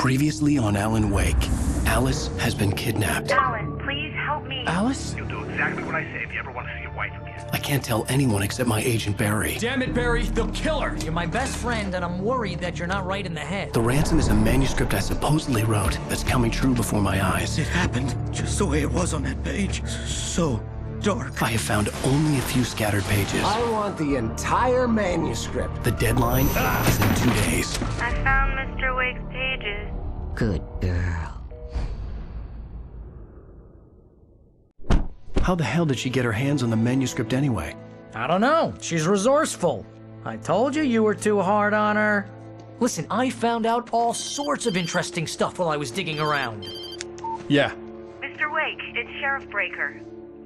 Previously on Alan Wake, Alice has been kidnapped. Alan, please help me. Alice? You'll do exactly what I say if you ever want to see your wife again. I can't tell anyone except my agent Barry. Damn it, Barry, they'll kill her! You're my best friend, and I'm worried that you're not right in the head. The ransom is a manuscript I supposedly wrote that's coming true before my eyes. It happened just the way it was on that page. So dark. I have found only a few scattered pages. I want the entire manuscript. The deadline is in 2 days. I found Mr. Wake's pages. Good girl. How the hell did she get her hands on the manuscript anyway? I don't know. She's resourceful. I told you were too hard on her. Listen, I found out all sorts of interesting stuff while I was digging around. Yeah. Mr. Wake, it's Sheriff Breaker.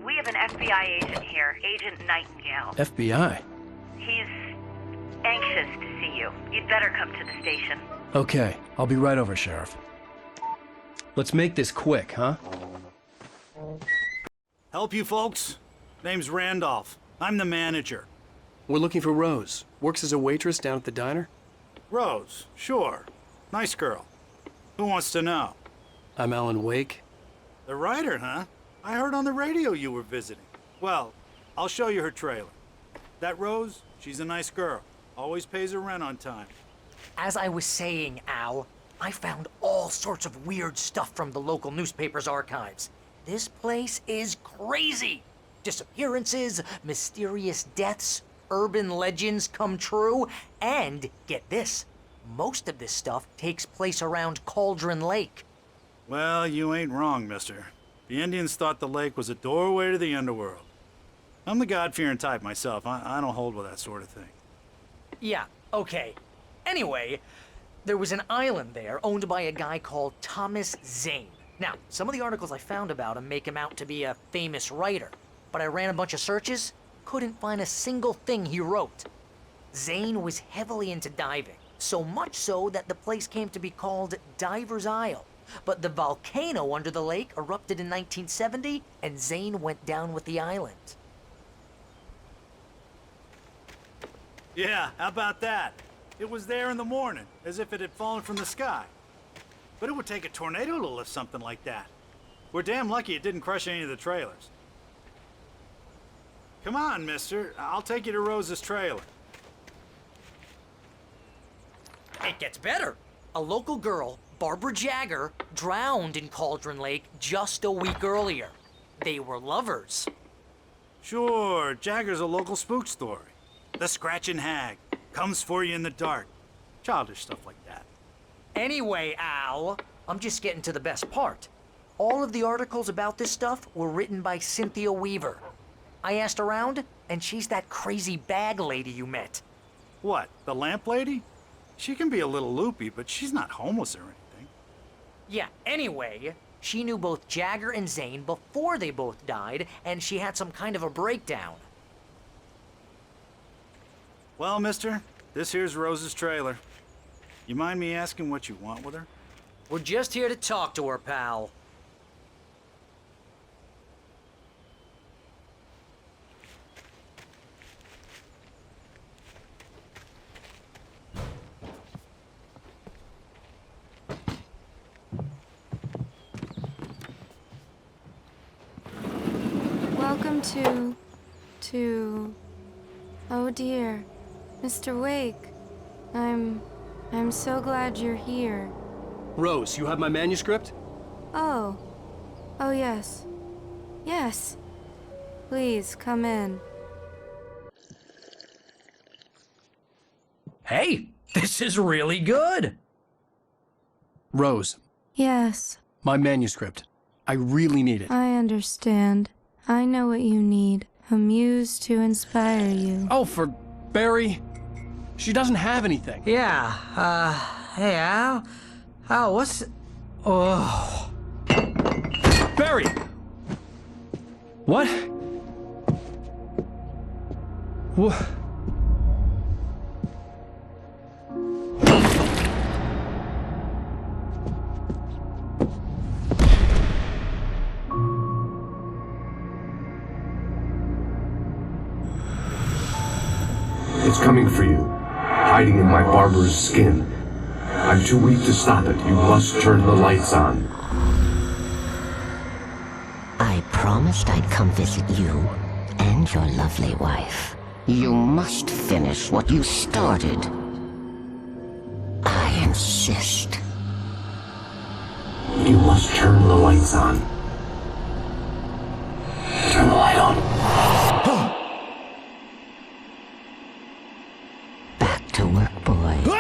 We have an FBI agent here, Agent Nightingale. FBI? He's anxious to see you. You'd better come to the station. Okay, I'll be right over, Sheriff. Let's make this quick, huh? Help you folks? Name's Randolph. I'm the manager. We're looking for Rose. Works as a waitress down at the diner. Rose, sure. Nice girl. Who wants to know? I'm Alan Wake. The writer, huh? I heard on the radio you were visiting. Well, I'll show you her trailer. That Rose, she's a nice girl. Always pays her rent on time. As I was saying, Al, I found all sorts of weird stuff from the local newspaper's archives. This place is crazy. Disappearances, mysterious deaths, urban legends come true, and get this, most of this stuff takes place around Cauldron Lake. Well, you ain't wrong, mister. The Indians thought the lake was a doorway to the underworld. I'm the God-fearing type myself. I don't hold with that sort of thing. Yeah, okay. Anyway, there was an island there owned by a guy called Thomas Zane. Now, some of the articles I found about him make him out to be a famous writer, but I ran a bunch of searches, couldn't find a single thing he wrote. Zane was heavily into diving, so much so that the place came to be called Diver's Isle. But the volcano under the lake erupted in 1970, and Zane went down with the island. Yeah, how about that? It was there in the morning, as if it had fallen from the sky. But it would take a tornado to lift something like that. We're damn lucky it didn't crush any of the trailers. Come on, mister. I'll take you to Rose's trailer. It gets better. A local girl, Barbara Jagger, drowned in Cauldron Lake just a week earlier. They were lovers. Sure, Jagger's a local spook story. The Scratching Hag comes for you in the dark. Childish stuff like that. Anyway, Al, I'm just getting to the best part. All of the articles about this stuff were written by Cynthia Weaver. I asked around, and she's that crazy bag lady you met. What, the lamp lady? She can be a little loopy, but she's not homeless or anything. Yeah, anyway, she knew both Jagger and Zane before they both died, and she had some kind of a breakdown. Well, mister, this here's Rose's trailer. You mind me asking what you want with her? We're just here to talk to her, pal. Welcome to... Oh dear, Mr. Wake. I'm so glad you're here. Rose, you have my manuscript? Oh. Oh yes. Yes. Please, come in. Hey, this is really good. Rose, Yes, my manuscript. I really need it. I understand. I know what you need. A muse to inspire you. Oh, for Barry. She doesn't have anything. Yeah, hey, Al? Al, what's... Oh... Barry! What? What? It's coming for you, hiding in my barber's skin. I'm too weak to stop it. You must turn the lights on. I promised I'd come visit you and your lovely wife. You must finish what you started. I insist. You must turn the lights on. Turn the light on. Back to work, boy.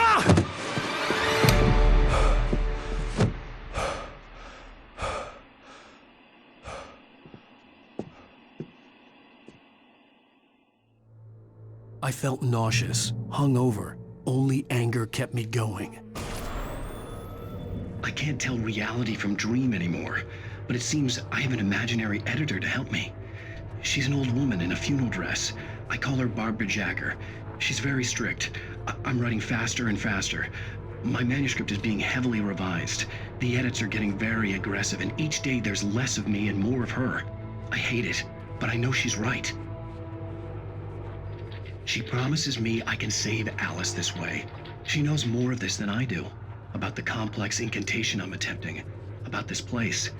I felt nauseous, hungover. Only anger kept me going. I can't tell reality from dream anymore, but it seems I have an imaginary editor to help me. She's an old woman in a funeral dress. I call her Barbara Jacker. She's very strict. I'm writing faster and faster. My manuscript is being heavily revised. The edits are getting very aggressive, and each day there's less of me and more of her. I hate it, but I know she's right. She promises me I can save Alice this way. She knows more of this than I do. About the complex incantation I'm attempting. About this place.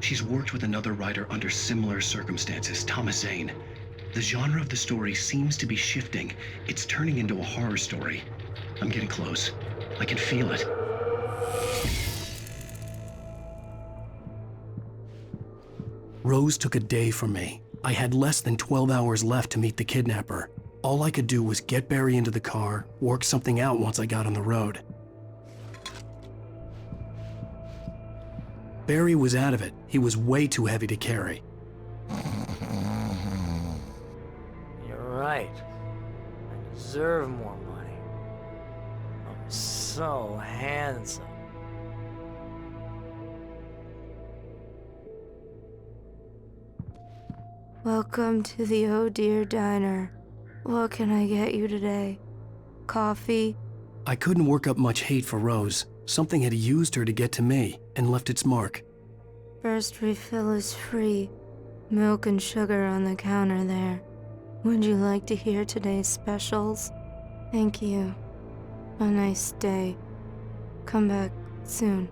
She's worked with another writer under similar circumstances, Thomas Zane. The genre of the story seems to be shifting. It's turning into a horror story. I'm getting close. I can feel it. Rose took a day from me. I had less than 12 hours left to meet the kidnapper. All I could do was get Barry into the car, work something out once I got on the road. Barry was out of it. He was way too heavy to carry. You're right. I deserve more money. I'm so handsome. Welcome to the Oh Dear Diner. What can I get you today? Coffee? I couldn't work up much hate for Rose. Something had used her to get to me and left its mark. First refill is free. Milk and sugar on the counter there. Would you like to hear today's specials? Thank you. A nice day. Come back soon.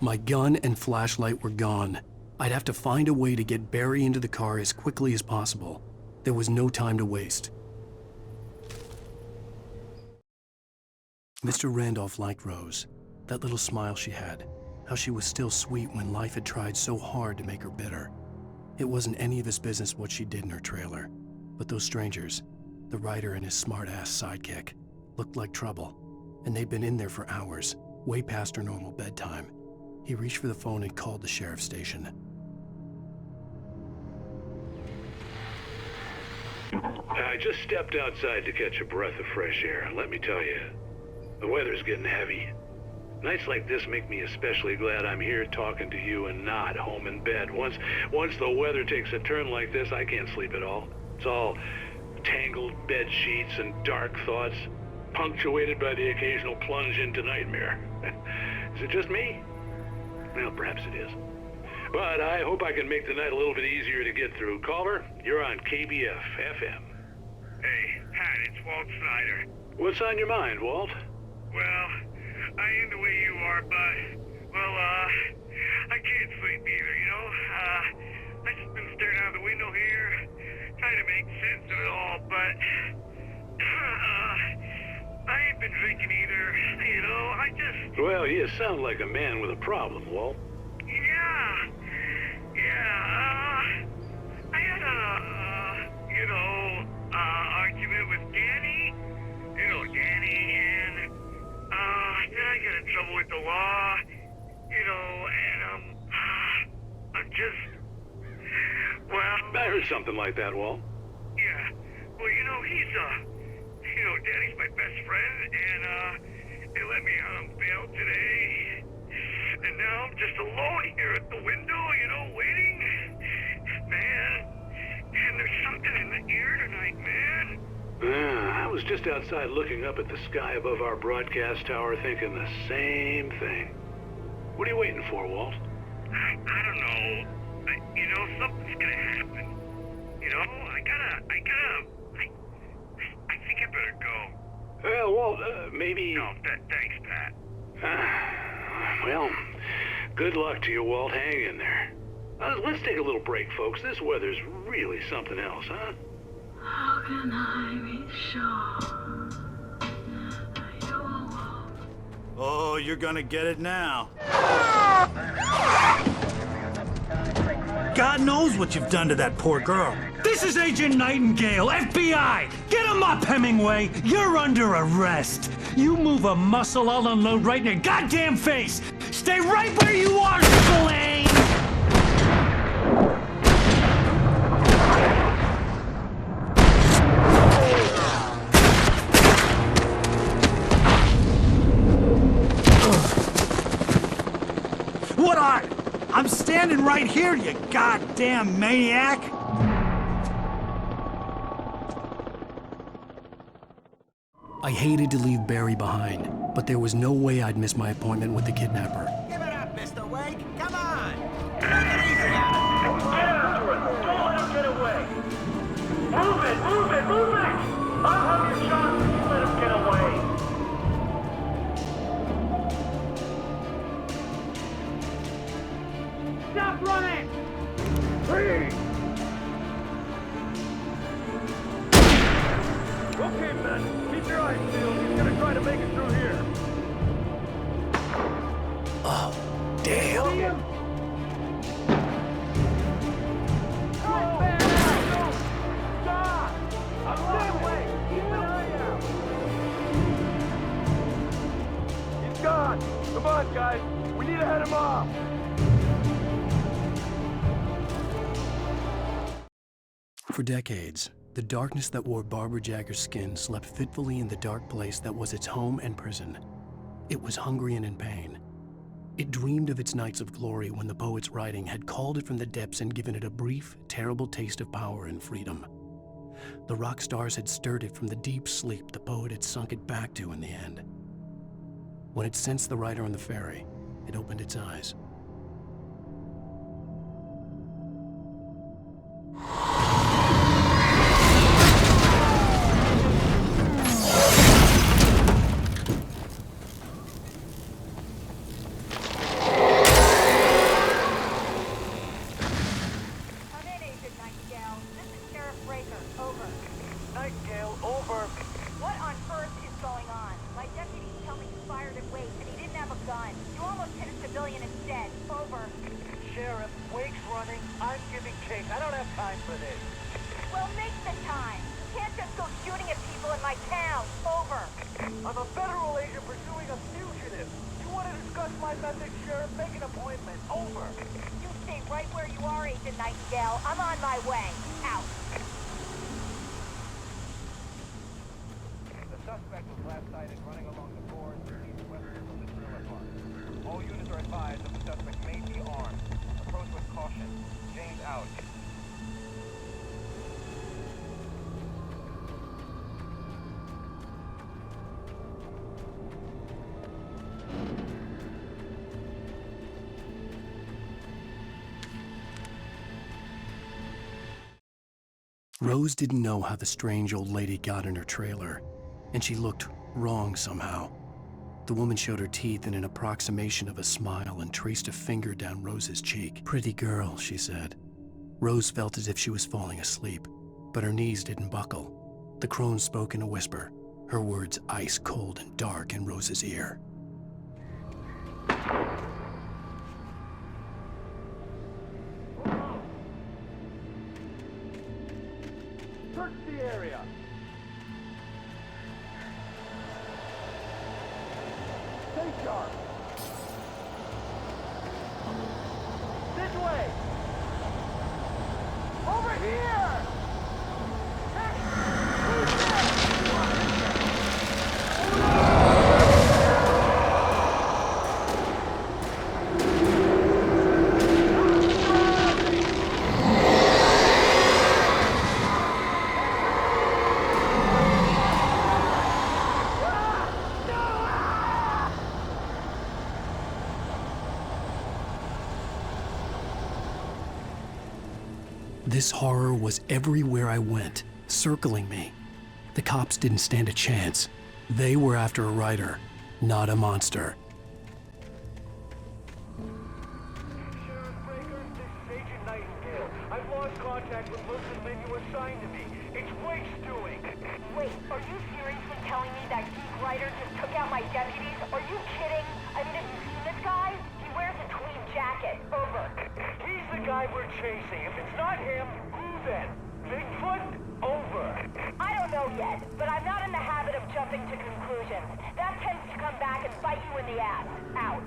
My gun and flashlight were gone. I'd have to find a way to get Barry into the car as quickly as possible. There was no time to waste. Mr. Randolph liked Rose. That little smile she had. How she was still sweet when life had tried so hard to make her bitter. It wasn't any of his business what she did in her trailer. But those strangers, the writer and his smart-ass sidekick, looked like trouble. And they'd been in there for hours, way past her normal bedtime. He reached for the phone and called the sheriff's station. I just stepped outside to catch a breath of fresh air. Let me tell you, the weather's getting heavy. Nights like this make me especially glad I'm here talking to you and not home in bed. Once the weather takes a turn like this, I can't sleep at all. It's all tangled bed sheets and dark thoughts, punctuated by the occasional plunge into nightmare. Is it just me? Well, perhaps it is. But I hope I can make the night a little bit easier to get through. Caller, you're on KBF FM. Hey, Pat, it's Walt Snyder. What's on your mind, Walt? Well, I am the way you are, but, I can't sleep either, you know? I just been staring out the window here, trying to make sense of it all, but, I ain't been drinking either, you know? Well, you sound like a man with a problem, Walt. I had argument with Danny. You know, Danny, and, then I got in trouble with the law, you know, and, I'm just, well... I heard something like that, Walt. Yeah, well, you know, Danny's my best friend, and, they let me out on bail today. And now I'm just alone here at the window, you know, waiting. Man, and there's something in the air tonight, man. I was was just outside looking up at the sky above our broadcast tower thinking the same thing. What are you waiting for, Walt? I don't know. Something's gonna happen. I think I better go. Well, Walt, maybe... No, thanks, Pat. Well, good luck to you, Walt. Hang in there. Let's take a little break, folks. This weather's really something else, huh? How can I be sure you won't? Oh, you're gonna get it now. God knows what you've done to that poor girl. This is Agent Nightingale, FBI! Get him up, Hemingway! You're under arrest! You move a muscle, I'll unload right in your goddamn face! Stay right where you are, Spillane! What are? I'm standing right here, you goddamn maniac! I hated to leave Barry behind, but there was no way I'd miss my appointment with the kidnapper. Give it up, Mr. Wake. Come on. Take it easy on him. Get after it. Don't let him get away. Move it. I'll have your shot if you let him get away. Stop running! Freeze! Okay, men. Keep your eyes peeled. He's gonna try to make it through here. Oh, damn. See him? Stop! I'm on the way. Keep an eye out. He's gone. Come on, guys. We need to head him off. For decades, the darkness that wore Barbara Jagger's skin slept fitfully in the dark place that was its home and prison. It was hungry and in pain. It dreamed of its nights of glory when the poet's writing had called it from the depths and given it a brief, terrible taste of power and freedom. The rock stars had stirred it from the deep sleep the poet had sunk it back to in the end. When it sensed the writer on the ferry, it opened its eyes. Nightingale, over. What on earth is going on? My deputies tell me you fired at Wake and he didn't have a gun. You almost hit a civilian instead. Over. Sheriff, Wake's running. I'm giving chase. I don't have time for this. Well, make the time. You can't just go shooting at people in my town. Over. I'm a federal agent pursuing a fugitive. You want to discuss my methods, Sheriff? Make an appointment. Over. You stay right where you are, Agent Nightingale. I'm on my way. Out. The suspect was last sighted running along the forest east-western from the trailer park. All units are advised that the suspect may be armed. Approach with caution. James out. Rose didn't know how the strange old lady got in her trailer, and she looked wrong somehow. The woman showed her teeth in an approximation of a smile and traced a finger down Rose's cheek. "Pretty girl," she said. Rose felt as if she was falling asleep, but her knees didn't buckle. The crone spoke in a whisper, her words ice cold and dark in Rose's ear. Search the area. Stay sharp. This way. Over here. Hey, who's This horror was everywhere I went, circling me. The cops didn't stand a chance. They were after a writer, not a monster. I've lost contact with most of the men you assigned to me. It's Wake's doing. Wait, are you seriously telling me that geek writer just took out my deputies? Are you kidding? I mean, have you seen this guy? He wears a tweed jacket. Over. He's the guy we're chasing. If it's not him, who then? Bigfoot? Over. I don't know yet, but I'm not in the habit of jumping to conclusions. That tends to come back and bite you in the ass. Out.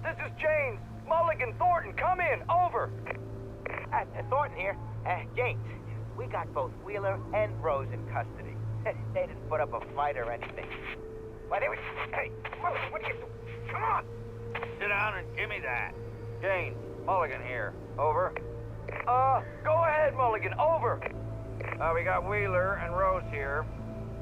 This is James. Mulligan, Thornton, come in. Over. Thornton here. James, we got both Wheeler and Rose in custody. They didn't put up a fight or anything. Why, they were... Hey, Mulligan, what are you doing? Come on. Sit down and give me that. James, Mulligan here. Over. Go ahead, Mulligan. Over. We got Wheeler and Rose here.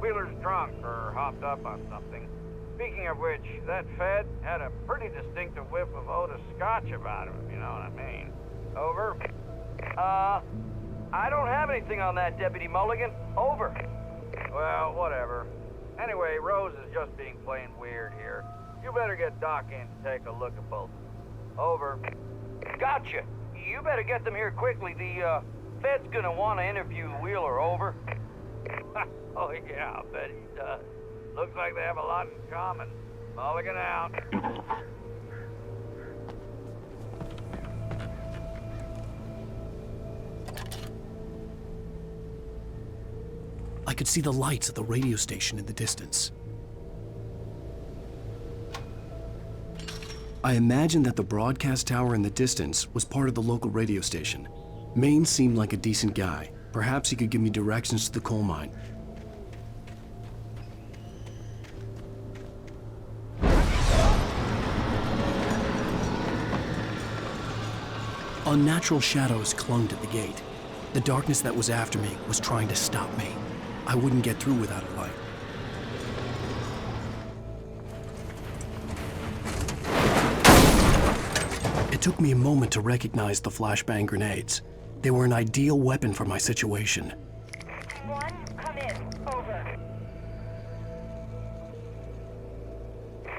Wheeler's drunk or hopped up on something. Speaking of which, that Fed had a pretty distinctive whiff of Otis Scotch about him, if you know what I mean. Over. I don't have anything on that, Deputy Mulligan. Over. Well, whatever. Anyway, Rose is just being plain weird here. You better get Doc in to take a look at both. Over. Gotcha. You better get them here quickly. The, Fed's gonna want to interview Wheeler. Over. Oh, yeah, I'll bet he does. Looks like they have a lot in common. Mulligan out. I could see the lights of the radio station in the distance. I imagined that the broadcast tower in the distance was part of the local radio station. Maine seemed like a decent guy. Perhaps he could give me directions to the coal mine. Unnatural shadows clung to the gate. The darkness that was after me was trying to stop me. I wouldn't get through without a light. It took me a moment to recognize the flashbang grenades. They were an ideal weapon for my situation. Team 1, come in. Over.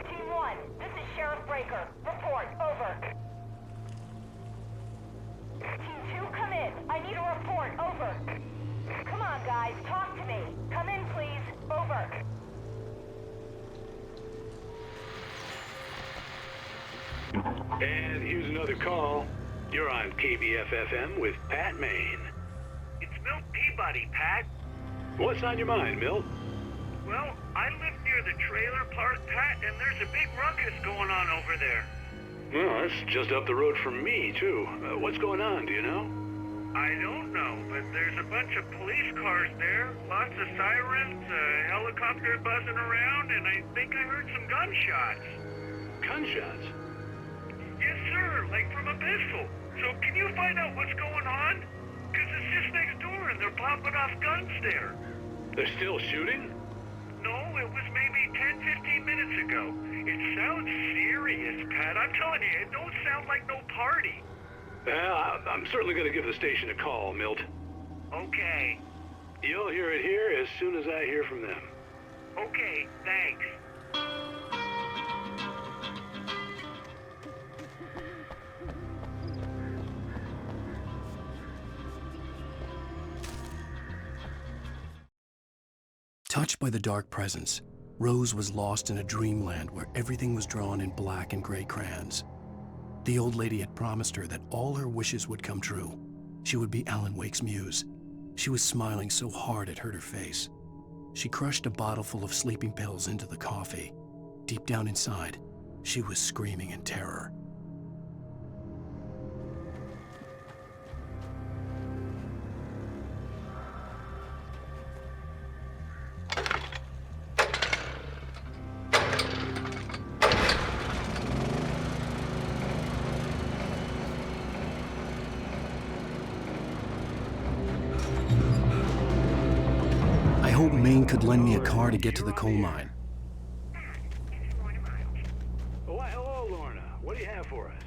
Team 1, this is Sheriff Breaker. Report. Over. Team 2, come in. I need a report. Over. Come on, guys. Talk to me. Come in, please. Over. And here's another call. You're on KBF-FM with Pat Maine. It's Milt Peabody, Pat. What's on your mind, Milt? Well, I live near the trailer park, Pat, and there's a big ruckus going on over there. Well, that's just up the road from me, too. What's going on, do you know? I don't know, but there's a bunch of police cars there, lots of sirens, a helicopter buzzing around, and I think I heard some gunshots. Gunshots? Yes, sir, like from a pistol. So can you find out what's going on? Because it's just next door and they're popping off guns there. They're still shooting? No, it was maybe 10, 15 minutes ago. It sounds serious, Pat. I'm telling you, it don't sound like no party. Well, I'm certainly going to give the station a call, Milt. Okay. You'll hear it here as soon as I hear from them. Okay, thanks. Touched by the dark presence, Rose was lost in a dreamland where everything was drawn in black and gray crayons. The old lady had promised her that all her wishes would come true. She would be Alan Wake's muse. She was smiling so hard it hurt her face. She crushed a bottle full of sleeping pills into the coffee. Deep down inside, she was screaming in terror. I hoped Maine could lend me a car to get to the coal mine. Oh, hello, Lorna. What do you have for us?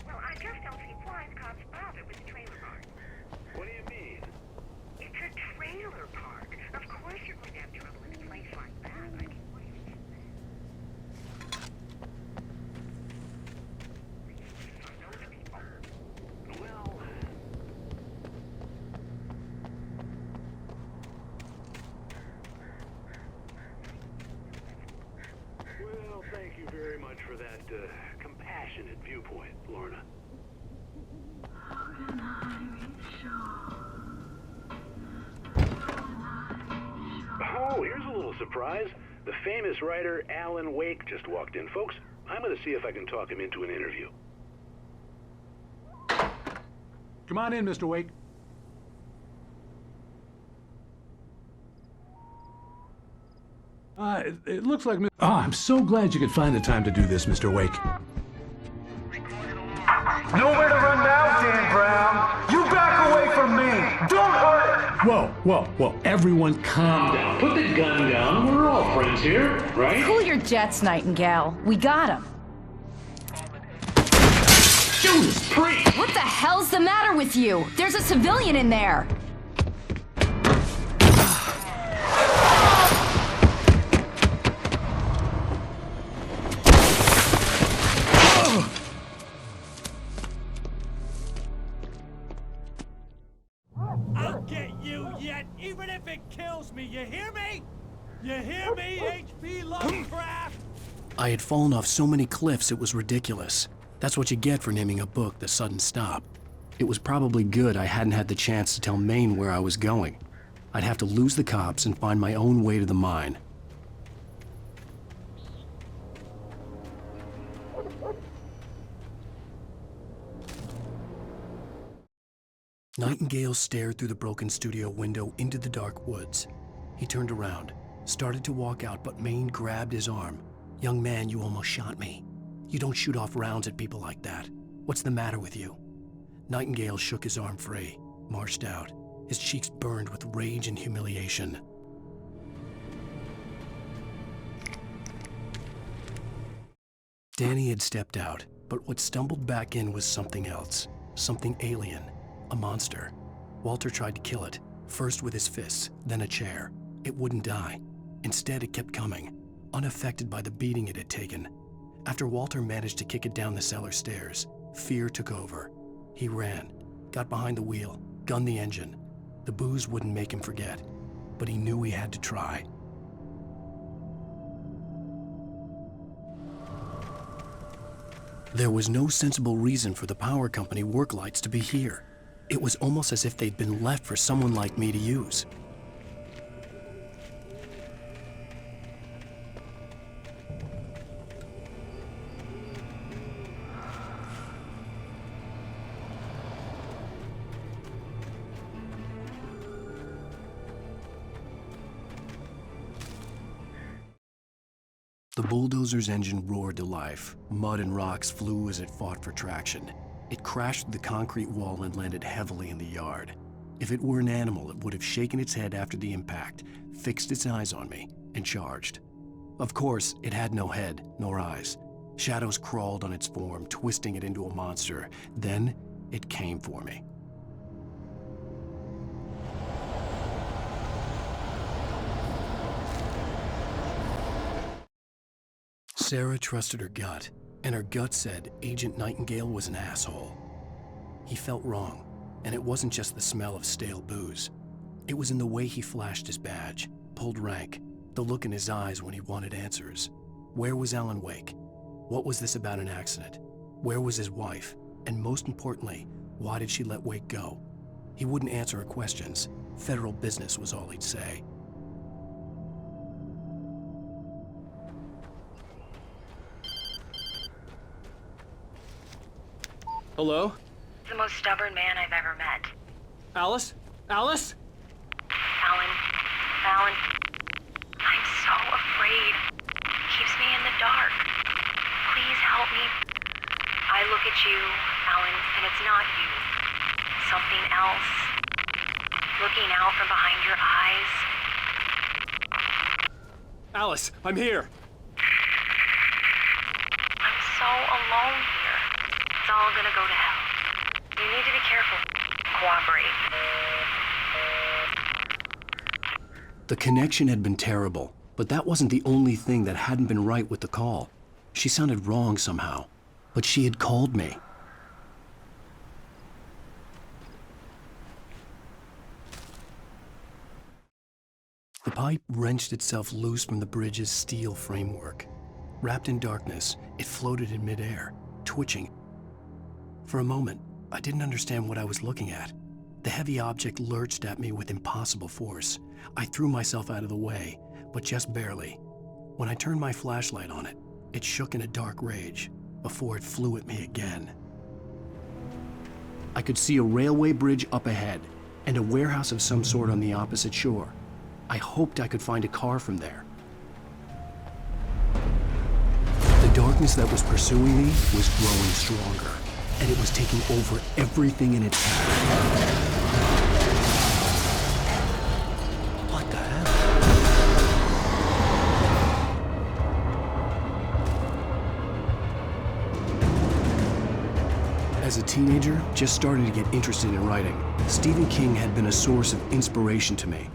Well, I just don't see why the cops bothered with the trailer park. What do you mean? It's a trailer park. Of course you're going to have trouble in a place like that. I mean, what do you think? For those people. Well... Well, thank you very much for that compassionate viewpoint, Lorna. How can I be sure? Oh, here's a little surprise. The famous writer Alan Wake just walked in. Folks, I'm going to see if I can talk him into an interview. Come on in, Mr. Wake. It looks like... Oh, I'm so glad you could find the time to do this, Mr. Wake. Nowhere to run now, Dan Brown. You back away from me. Don't hurt it. Whoa. Everyone calm down. Put the gun down. We're all friends here, right? Cool your jets, Nightingale. We got him. Judas Priest! What the hell's the matter with you? There's a civilian in there. I'll get you yet, even if it kills me. You hear me? You hear me, H.P. Lovecraft? I had fallen off so many cliffs it was ridiculous. That's what you get for naming a book The Sudden Stop. It was probably good I hadn't had the chance to tell Maine where I was going. I'd have to lose the cops and find my own way to the mine. Nightingale stared through the broken studio window into the dark woods. He turned around, started to walk out, but Maine grabbed his arm. "Young man, you almost shot me. You don't shoot off rounds at people like that. What's the matter with you?" Nightingale shook his arm free, marched out. His cheeks burned with rage and humiliation. Danny had stepped out, but what stumbled back in was something else, something alien, a monster. Walter tried to kill it, first with his fists, then a chair. It wouldn't die. Instead, it kept coming, unaffected by the beating it had taken. After Walter managed to kick it down the cellar stairs, fear took over. He ran, got behind the wheel, gunned the engine. The booze wouldn't make him forget, but he knew he had to try. There was no sensible reason for the power company work lights to be here. It was almost as if they'd been left for someone like me to use. The bulldozer's engine roared to life. Mud and rocks flew as it fought for traction. It crashed through the concrete wall and landed heavily in the yard. If it were an animal, it would have shaken its head after the impact, fixed its eyes on me, and charged. Of course, it had no head, nor eyes. Shadows crawled on its form, twisting it into a monster. Then, it came for me. Sarah trusted her gut, and her gut said Agent Nightingale was an asshole. He felt wrong, and it wasn't just the smell of stale booze. It was in the way he flashed his badge, pulled rank, The look in his eyes when he wanted answers. Where was Alan Wake? What was this about an accident? Where was his wife? And most importantly, why did she let Wake go? He wouldn't answer her questions. Federal business was all he'd say. Hello? The most stubborn man I've ever met. Alice? Alice? Alan, I'm so afraid. Keeps me in the dark. Please help me. I look at you, Alan, and it's not you. Something else. Looking out from behind your eyes. Alice, I'm here. I'm so alone here. It's all gonna go to hell. You need to be careful. Cooperate. The connection had been terrible, but that wasn't the only thing that hadn't been right with the call. She sounded wrong somehow, but she had called me. The pipe wrenched itself loose from the bridge's steel framework. Wrapped in darkness, it floated in midair, twitching. For a moment, I didn't understand what I was looking at. The heavy object lurched at me with impossible force. I threw myself out of the way, but just barely. When I turned my flashlight on it, it shook in a dark rage before it flew at me again. I could see a railway bridge up ahead and a warehouse of some sort on the opposite shore. I hoped I could find a car from there. The darkness that was pursuing me was growing stronger, and it was taking over everything in its path. What the hell? As a teenager, just starting to get interested in writing, Stephen King had been a source of inspiration to me.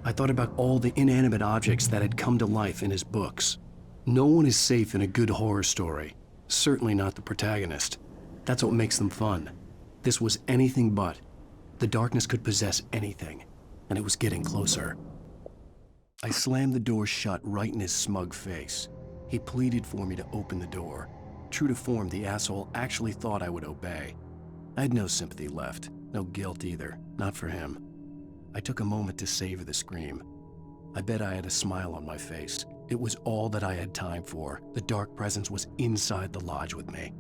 I thought about all the inanimate objects that had come to life in his books. No one is safe in a good horror story, certainly not the protagonist. That's what makes them fun. This was anything but. The darkness could possess anything, and it was getting closer. I slammed the door shut right in his smug face. He pleaded for me to open the door. True to form, the asshole actually thought I would obey. I had no sympathy left, no guilt either, not for him. I took a moment to savor the scream. I bet I had a smile on my face. It was all that I had time for. The dark presence was inside the lodge with me.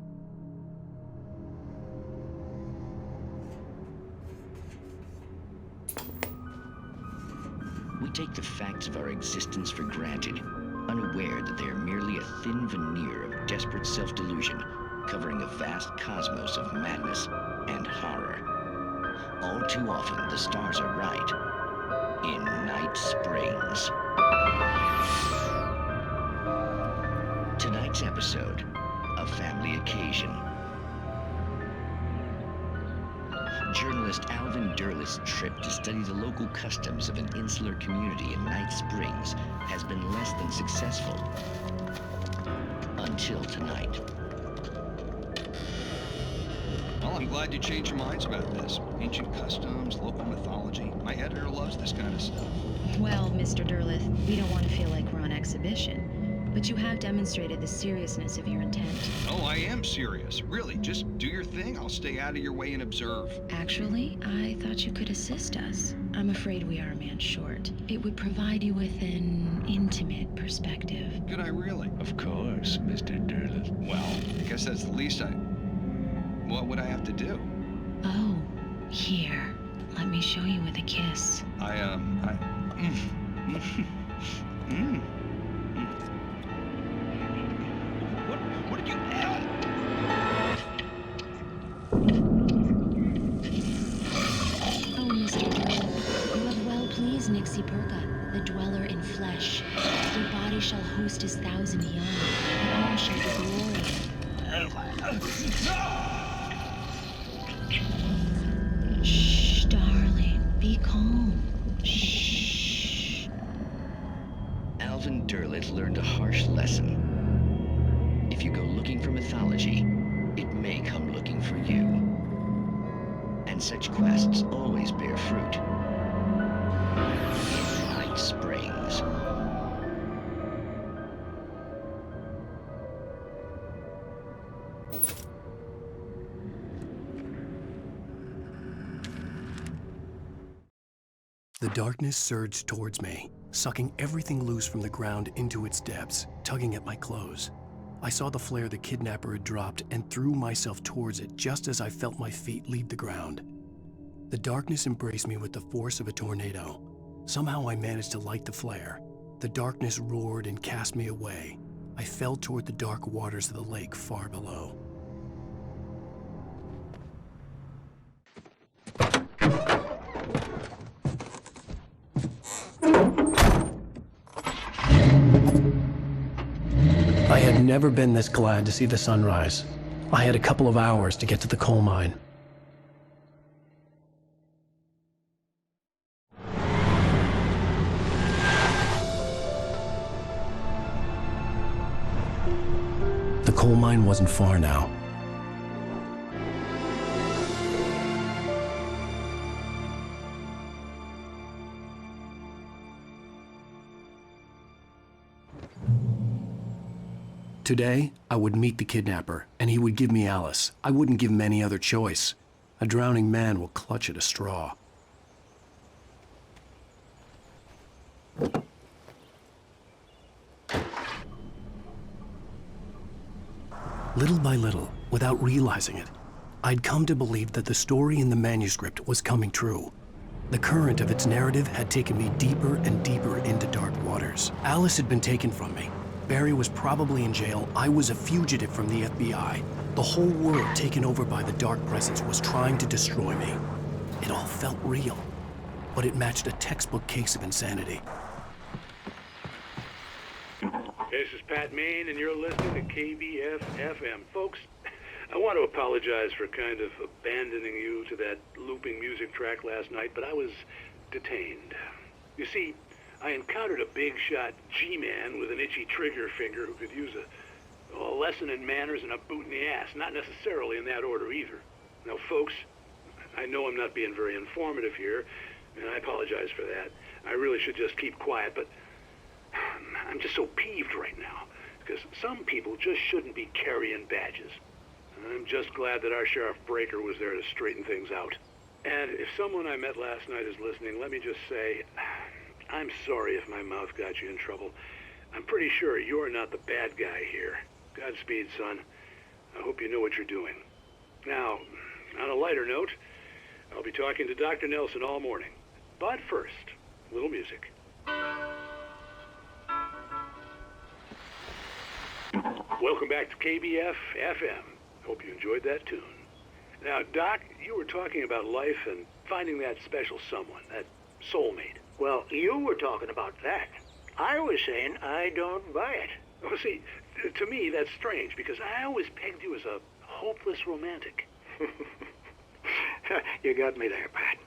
We take the facts of our existence for granted, unaware that they are merely a thin veneer of desperate self-delusion, covering a vast cosmos of madness and horror. All too often, the stars are right. In Night Springs. Tonight's episode, a family occasion. Journalist Alvin Derleth's trip to study the local customs of an insular community in Night Springs has been less than successful. Until tonight. Well, I'm glad you changed your minds about this. Ancient customs, local mythology. My editor loves this kind of stuff. Well, Mr. Derleth, we don't want to feel like we're on exhibition, but you have demonstrated the seriousness of your intent. Oh, I am serious. Really, just do your thing. I'll stay out of your way and observe. Actually, I thought you could assist us. I'm afraid we are a man short. It would provide you with an intimate perspective. Could I really? Of course, Mr. Derleth. Well, I guess that's the least What would I have to do? Oh, here. Let me show you with a kiss. What did you add? Oh, Mr. Derleth, you have well pleased Nixie Perka, the dweller in flesh. Your body shall host his 1,000 young, and all shall be glory. Shh, darling, be calm. Shh. Alvin Derleth learned a harsh lesson. If you go looking for mythology, it may come looking for you. And such quests always bear fruit. Night Springs. The darkness surged towards me, sucking everything loose from the ground into its depths, tugging at my clothes. I saw the flare the kidnapper had dropped and threw myself towards it just as I felt my feet leave the ground. The darkness embraced me with the force of a tornado. Somehow I managed to light the flare. The darkness roared and cast me away. I fell toward the dark waters of the lake far below. I had never been this glad to see the sunrise. I had a couple of hours to get to the coal mine. The coal mine wasn't far now. Today, I would meet the kidnapper, and he would give me Alice. I wouldn't give him any other choice. A drowning man will clutch at a straw. Little by little, without realizing it, I'd come to believe that the story in the manuscript was coming true. The current of its narrative had taken me deeper and deeper into dark waters. Alice had been taken from me. Barry was probably in jail. I was a fugitive from the FBI. The whole world taken over by the dark presence was trying to destroy me. It all felt real, but it matched a textbook case of insanity. This is Pat Main, and you're listening to KBF-FM. Folks, I want to apologize for kind of abandoning you to that looping music track last night, but I was detained. You see, I encountered a big-shot G-man with an itchy trigger finger who could use a lesson in manners and a boot in the ass, not necessarily in that order either. Now, folks, I know I'm not being very informative here, and I apologize for that. I really should just keep quiet, but I'm just so peeved right now, because some people just shouldn't be carrying badges. I'm just glad that our Sheriff Breaker was there to straighten things out. And if someone I met last night is listening, let me just say, I'm sorry if my mouth got you in trouble. I'm pretty sure you're not the bad guy here. Godspeed, son. I hope you know what you're doing. Now, on a lighter note, I'll be talking to Dr. Nelson all morning. But first, a little music. Welcome back to KBF-FM. Hope you enjoyed that tune. Now, Doc, you were talking about life and finding that special someone, that soulmate. Well, you were talking about that. I was saying I don't buy it. Oh, see, to me, that's strange, because I always pegged you as a hopeless romantic. You got me there, Pat.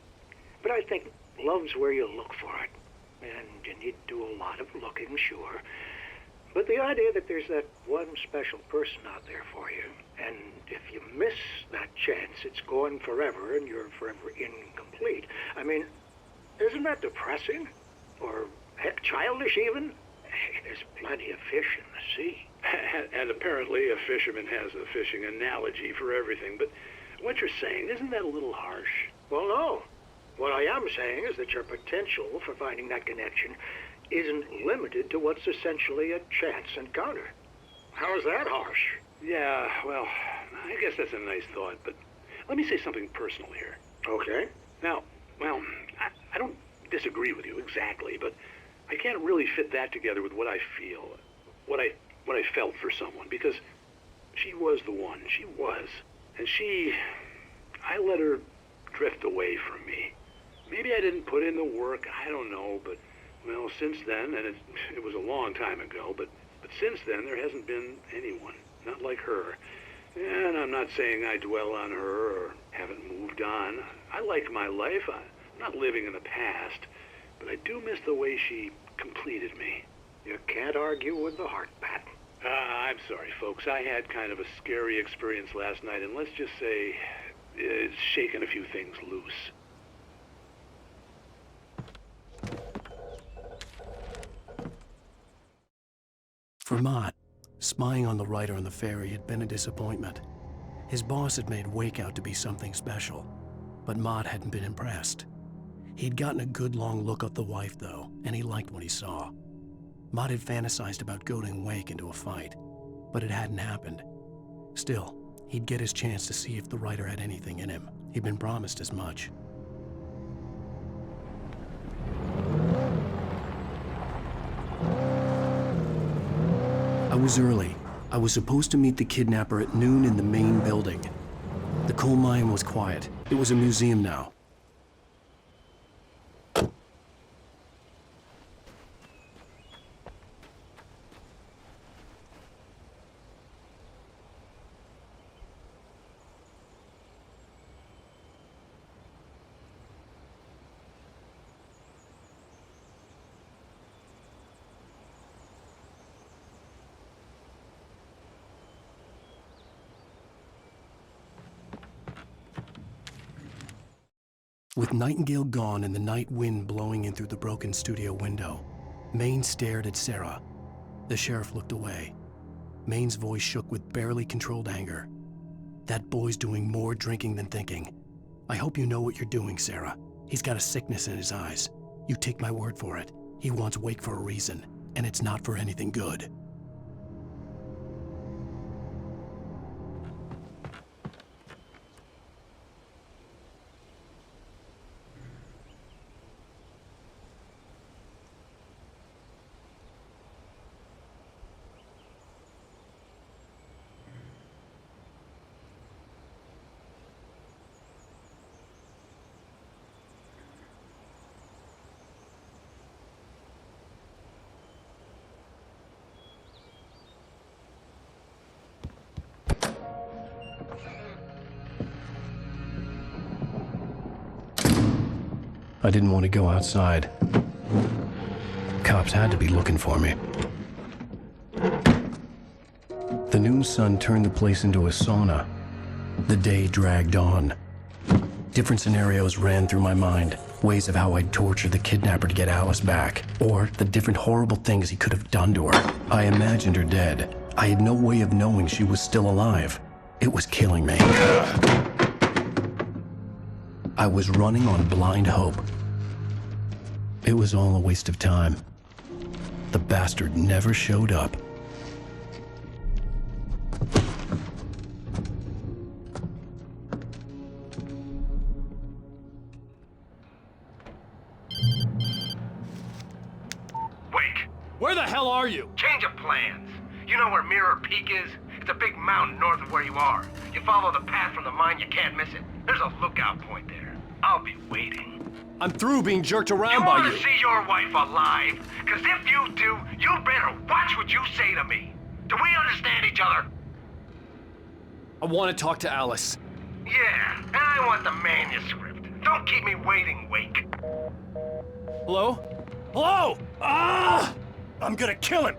But I think love's where you look for it. And you need to do a lot of looking, sure. But the idea that there's that one special person out there for you, and if you miss that chance, it's gone forever, and you're forever incomplete. I mean, isn't that depressing? Or, heck, childish even? Hey, there's plenty of fish in the sea. And apparently a fisherman has a fishing analogy for everything, but what you're saying, isn't that a little harsh? Well, no. What I am saying is that your potential for finding that connection isn't limited to what's essentially a chance encounter. How is that harsh? Yeah, well, I guess that's a nice thought, but let me say something personal here. Okay. Now, well, I don't disagree with you exactly, but I can't really fit that together with what I feel, what I felt for someone, because she was the one. She was. And I let her drift away from me. Maybe I didn't put in the work, I don't know, but, well, since then, and it was a long time ago, but since then there hasn't been anyone, not like her. And I'm not saying I dwell on her or haven't moved on. I like my life. I'm not living in the past, but I do miss the way she completed me. You can't argue with the heart, Pat. I'm sorry, folks. I had kind of a scary experience last night, and let's just say it's shaken a few things loose. For Mott, spying on the writer on the ferry had been a disappointment. His boss had made Wake out to be something special, but Mott hadn't been impressed. He'd gotten a good long look at the wife, though, and he liked what he saw. Mott had fantasized about goading Wake into a fight, but it hadn't happened. Still, he'd get his chance to see if the writer had anything in him. He'd been promised as much. I was early. I was supposed to meet the kidnapper at noon in the main building. The coal mine was quiet. It was a museum now. With Nightingale gone and the night wind blowing in through the broken studio window, Maine stared at Sarah. The sheriff looked away. Maine's voice shook with barely controlled anger. That boy's doing more drinking than thinking. I hope you know what you're doing, Sarah. He's got a sickness in his eyes. You take my word for it. He wants Wake for a reason, and it's not for anything good. I didn't want to go outside. Cops had to be looking for me. The noon sun turned the place into a sauna. The day dragged on. Different scenarios ran through my mind. Ways of how I'd torture the kidnapper to get Alice back. Or the different horrible things he could have done to her. I imagined her dead. I had no way of knowing she was still alive. It was killing me. I was running on blind hope. It was all a waste of time. The bastard never showed up. Wake! Where the hell are you? Change of plans. You know where Mirror Peak is? It's a big mountain north of where you are. You follow the path from the mine, you can't miss it. There's a lookout point there. I'll be waiting. I'm through being jerked around by you. You want to see your wife alive? Because if you do, you better watch what you say to me. Do we understand each other? I want to talk to Alice. Yeah, and I want the manuscript. Don't keep me waiting, Wake. Hello? Hello! Ah! I'm gonna kill him!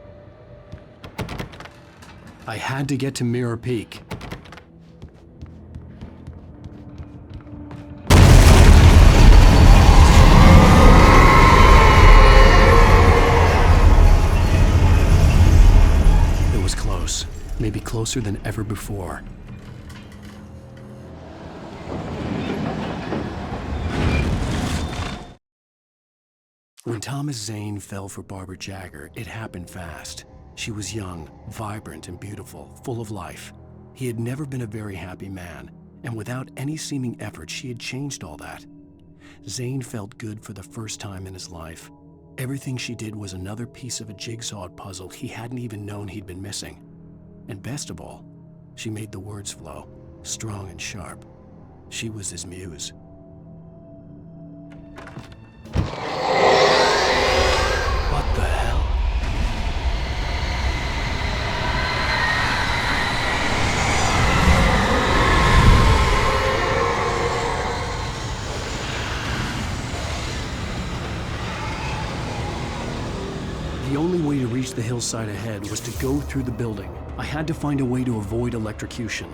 I had to get to Mirror Peak. It was close, maybe closer than ever before. When Thomas Zane fell for Barbara Jagger, it happened fast. She was young, vibrant, and beautiful, full of life. He had never been a very happy man, and without any seeming effort, she had changed all that. Zane felt good for the first time in his life. Everything she did was another piece of a jigsaw puzzle he hadn't even known he'd been missing. And best of all, she made the words flow, strong and sharp. She was his muse. What the hell? The only way to reach the hillside ahead was to go through the building. I had to find a way to avoid electrocution.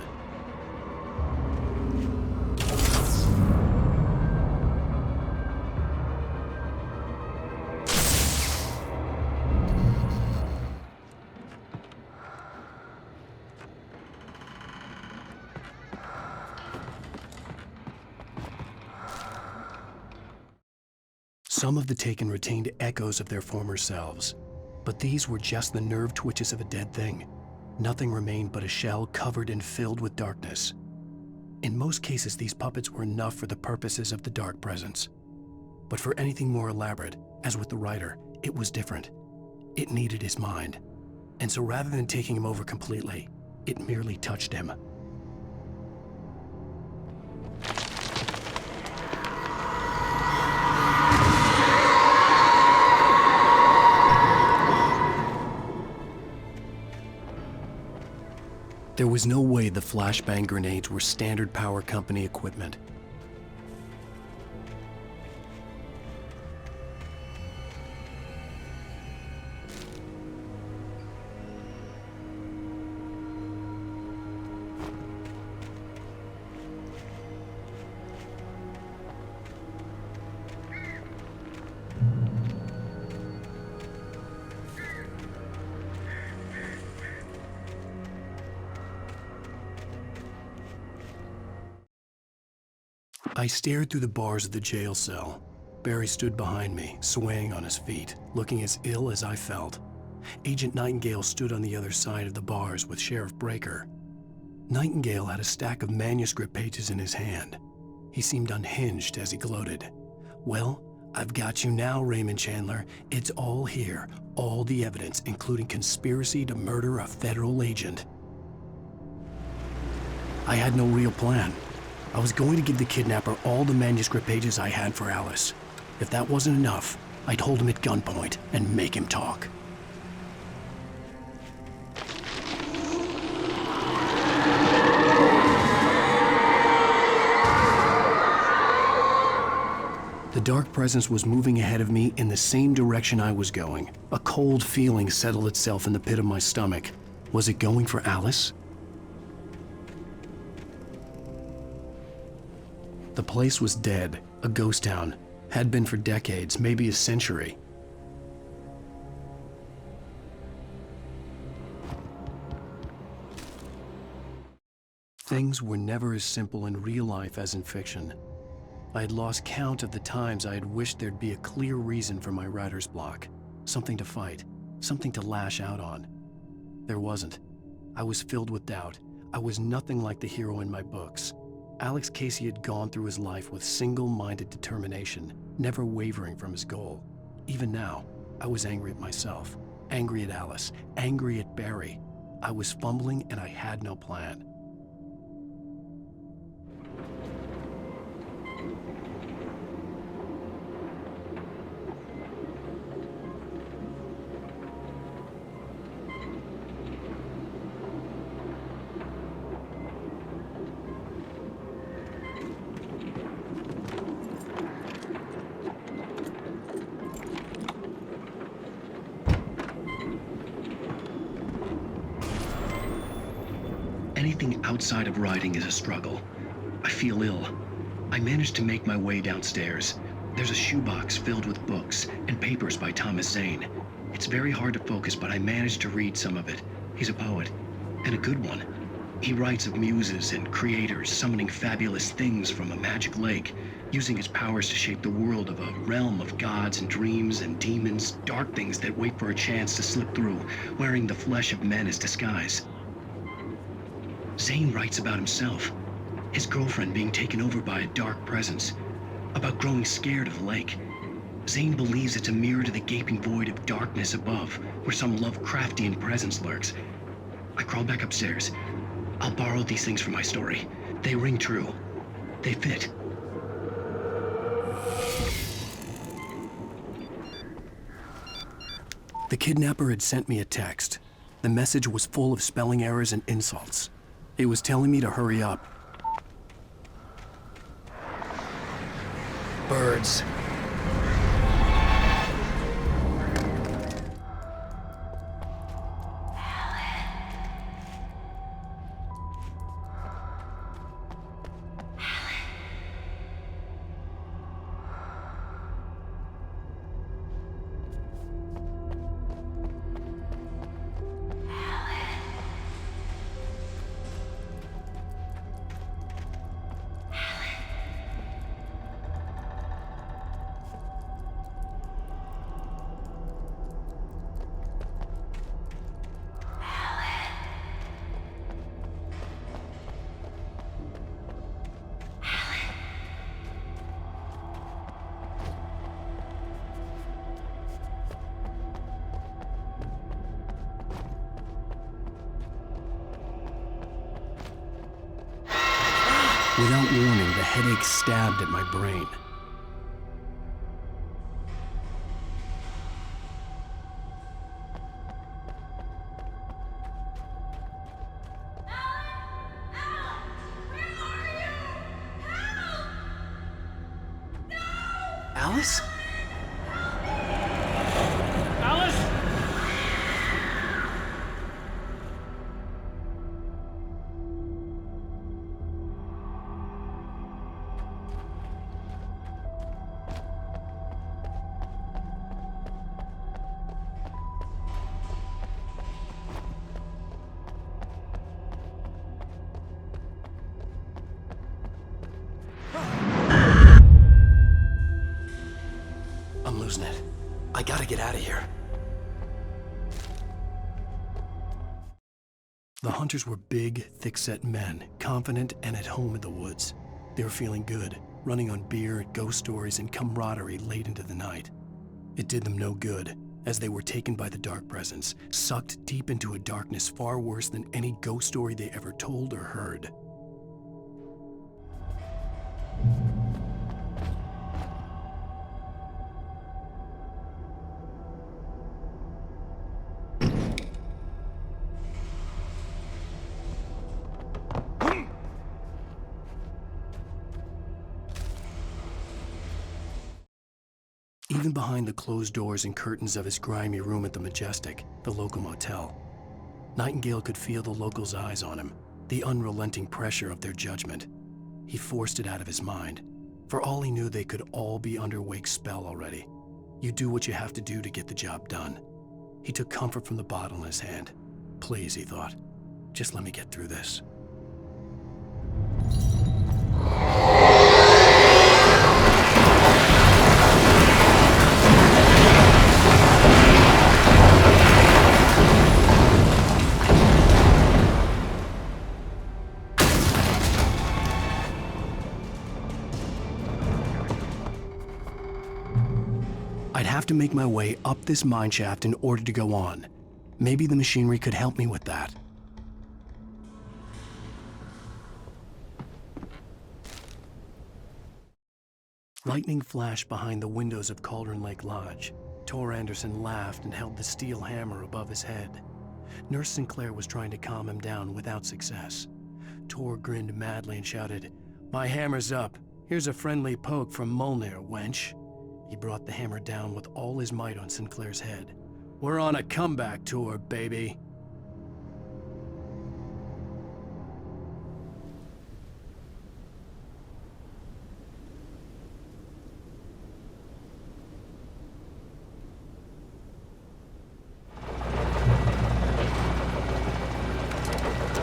Some of the taken retained echoes of their former selves, but these were just the nerve twitches of a dead thing. Nothing remained but a shell covered and filled with darkness. In most cases, these puppets were enough for the purposes of the dark presence. But for anything more elaborate, as with the writer, it was different. It needed his mind. And so rather than taking him over completely, it merely touched him. There was no way the flashbang grenades were standard power company equipment. I stared through the bars of the jail cell. Barry stood behind me, swaying on his feet, looking as ill as I felt. Agent Nightingale stood on the other side of the bars with Sheriff Breaker. Nightingale had a stack of manuscript pages in his hand. He seemed unhinged as he gloated. "Well, I've got you now, Raymond Chandler. It's all here, all the evidence, including conspiracy to murder a federal agent." I had no real plan. I was going to give the kidnapper all the manuscript pages I had for Alice. If that wasn't enough, I'd hold him at gunpoint and make him talk. The dark presence was moving ahead of me in the same direction I was going. A cold feeling settled itself in the pit of my stomach. Was it going for Alice? The place was dead, a ghost town. Had been for decades, maybe a century. Things were never as simple in real life as in fiction. I had lost count of the times I had wished there'd be a clear reason for my writer's block. Something to fight, something to lash out on. There wasn't. I was filled with doubt. I was nothing like the hero in my books. Alex Casey had gone through his life with single-minded determination, never wavering from his goal. Even now, I was angry at myself, angry at Alice, angry at Barry. I was fumbling and I had no plan. Anything outside of writing is a struggle. I feel ill. I managed to make my way downstairs. There's a shoebox filled with books and papers by Thomas Zane. It's very hard to focus, but I managed to read some of it. He's a poet, and a good one. He writes of muses and creators summoning fabulous things from a magic lake, using his powers to shape the world of a realm of gods and dreams and demons, dark things that wait for a chance to slip through, wearing the flesh of men as disguise. Zane writes about himself, his girlfriend being taken over by a dark presence, about growing scared of the lake. Zane believes it's a mirror to the gaping void of darkness above, where some Lovecraftian presence lurks. I crawl back upstairs. I'll borrow these things for my story. They ring true. They fit. The kidnapper had sent me a text. The message was full of spelling errors and insults. It was telling me to hurry up. Birds. Without warning, the headache stabbed at my brain. Alice? Alice? I'm losing it. I gotta get out of here. The hunters were big, thick-set men, confident and at home in the woods. They were feeling good, running on beer, ghost stories, and camaraderie late into the night. It did them no good, as they were taken by the dark presence, sucked deep into a darkness far worse than any ghost story they ever told or heard. Even behind the closed doors and curtains of his grimy room at the Majestic, the local motel, Nightingale could feel the locals' eyes on him, the unrelenting pressure of their judgment. He forced it out of his mind. For all he knew, they could all be under Wake's spell already. You do what you have to do to get the job done. He took comfort from the bottle in his hand. Please, he thought, just let me get through this. I'd have to make my way up this mine shaft in order to go on. Maybe the machinery could help me with that. Lightning flashed behind the windows of Cauldron Lake Lodge. Tor Anderson laughed and held the steel hammer above his head. Nurse Sinclair was trying to calm him down without success. Tor grinned madly and shouted, "My hammer's up. Here's a friendly poke from Molnir, wench." He brought the hammer down with all his might on Sinclair's head. "We're on a comeback tour, baby."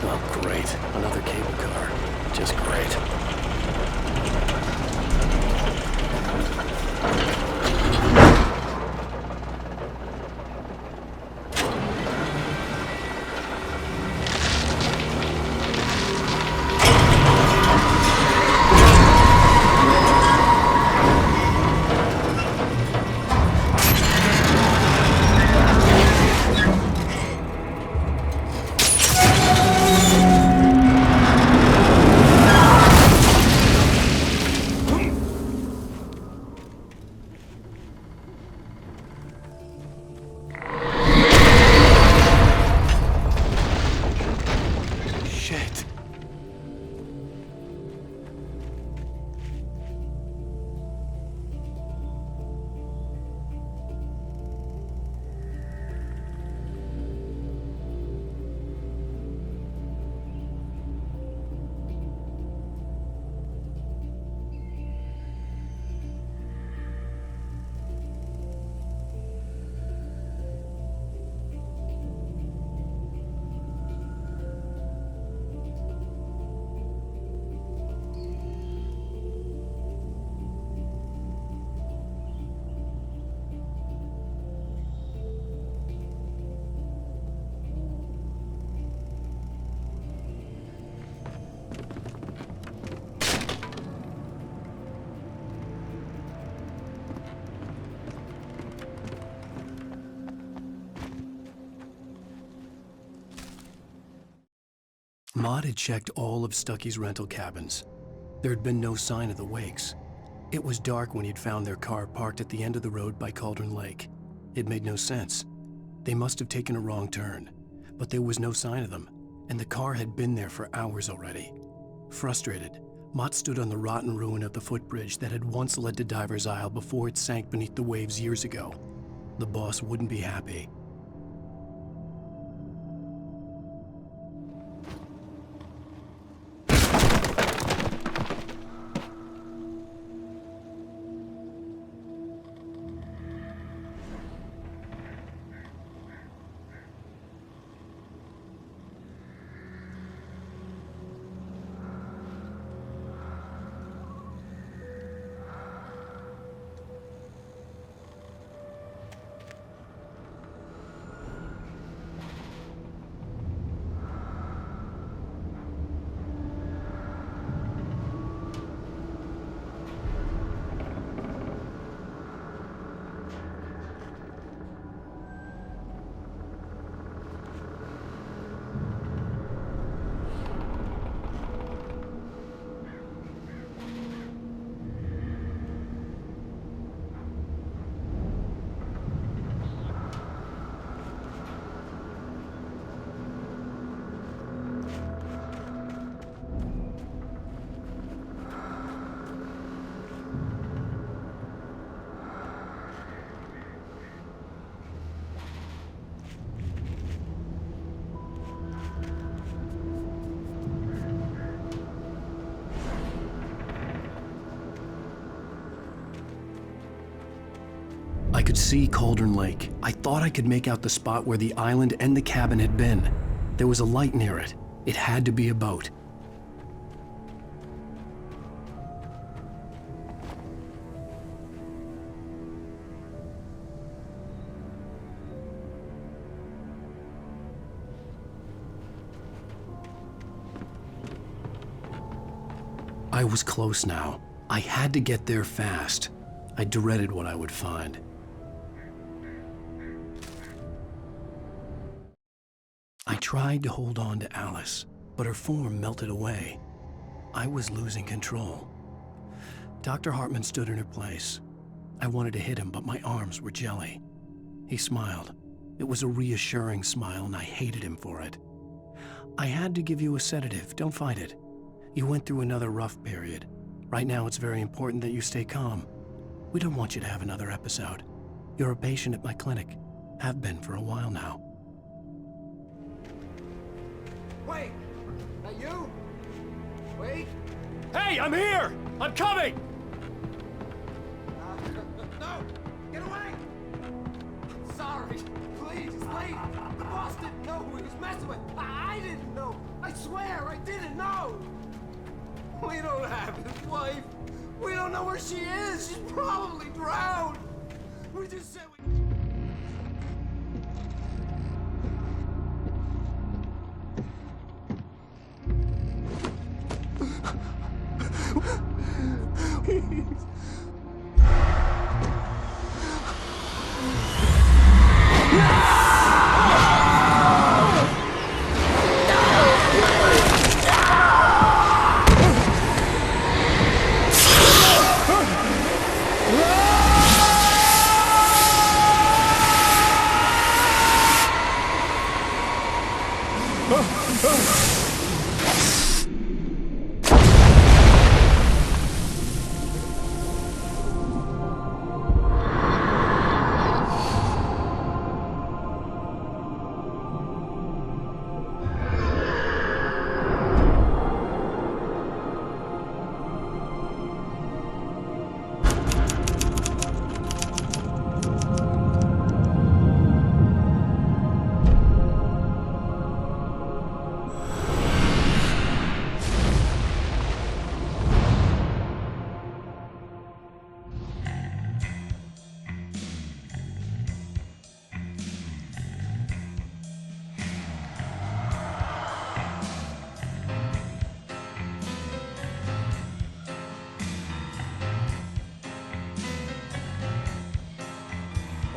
Oh, great. Another cable car. Just great. Maud had checked all of Stucky's rental cabins. There had been no sign of the Wakes. It was dark when he'd found their car parked at the end of the road by Cauldron Lake. It made no sense. They must have taken a wrong turn, but there was no sign of them, and the car had been there for hours already. Frustrated, Mott stood on the rotten ruin of the footbridge that had once led to Diver's Isle before it sank beneath the waves years ago. The boss wouldn't be happy. I could see Cauldron Lake. I thought I could make out the spot where the island and the cabin had been. There was a light near it. It had to be a boat. I was close now. I had to get there fast. I dreaded what I would find. I tried to hold on to Alice, but her form melted away. I was losing control. Dr. Hartman stood in her place. I wanted to hit him, but my arms were jelly. He smiled. It was a reassuring smile, and I hated him for it. I had to give you a sedative. Don't fight it. You went through another rough period. Right now, it's very important that you stay calm. We don't want you to have another episode. You're a patient at my clinic. Have been for a while now. Wait! That you? Wait! Hey, I'm here! I'm coming! No! Get away! I'm sorry. Please, it's late. The boss didn't know who he was messing with. I didn't know. I swear, I didn't know. We don't have his wife. We don't know where she is. She's probably drowned. We just said we...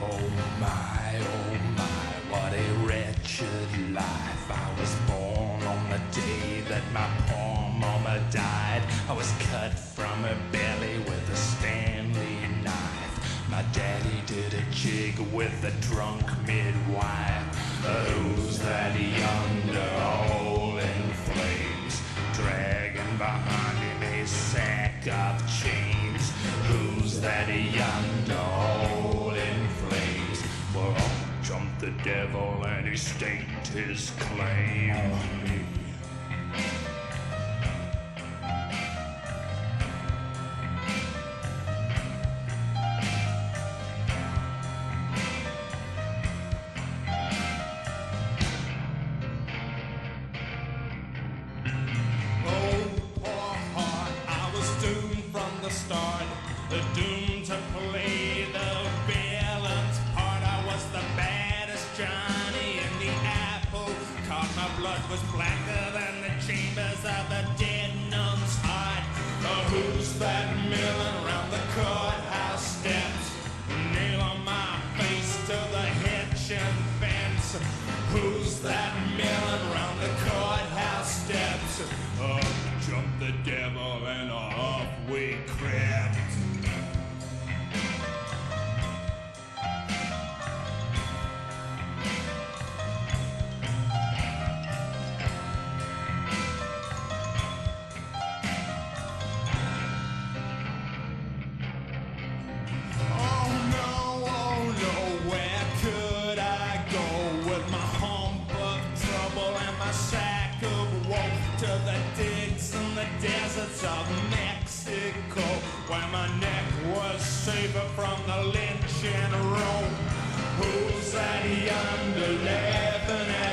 Oh my, what a wretched life. I was born on the day that my poor mama died. I was cut from her belly with a Stanley knife. My daddy did a jig with a drunk midwife. Who's that yonder all in flames, dragging behind him a sack of chains? Who's that yonder all in flames? Well, up jumped the devil and he staked his claim on me. Doomed to play the villain's part. I was the baddest Johnny in the apple cart. My blood was blacker than the chambers of a dead nun's heart. Who's that milling around the courthouse steps? Nail on my face to the hitching fence. Who's that milling around the courthouse steps? Up jumped the devil and off we crept. Of Mexico, where my neck was safer from the lynching rope. Who's that yonder laughing at